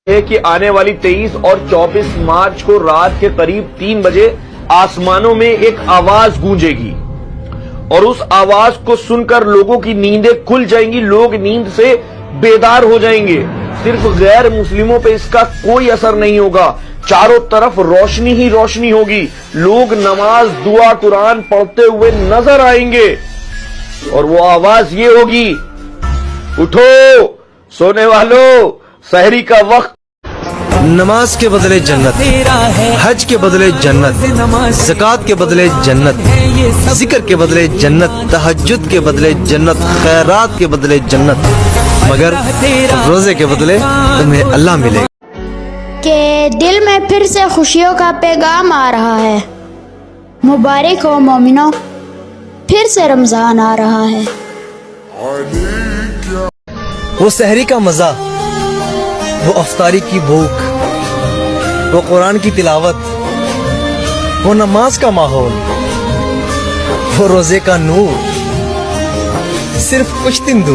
ہے کہ آنے والی 23 اور 24 مارچ کو رات کے قریب 3 بجے آسمانوں میں ایک آواز گونجے گی اور اس آواز کو سن کر لوگوں کی نیندیں کھل جائیں گی، لوگ نیند سے بیدار ہو جائیں گے۔ صرف غیر مسلموں پہ اس کا کوئی اثر نہیں ہوگا، چاروں طرف روشنی ہی روشنی ہوگی، لوگ نماز دعا قرآن پڑھتے ہوئے نظر آئیں گے اور وہ آواز یہ ہوگی، اٹھو سونے والو، سحری کا وقت۔ نماز کے بدلے جنت، حج کے بدلے جنت، زکوٰۃ کے بدلے جنت، ذکر کے بدلے جنت، تہجد کے بدلے جنت، خیرات کے بدلے جنت، مگر روزے کے بدلے تمہیں اللہ ملے گا۔ کہ دل میں پھر سے خوشیوں کا پیغام آ رہا ہے، مبارک ہو مومنو، پھر سے رمضان آ رہا ہے۔ وہ سحری کا مزہ، وہ افطاری کی بھوک، وہ قرآن کی تلاوت، وہ نماز کا ماحول، وہ روزے کا نور، صرف کچھ دن دور۔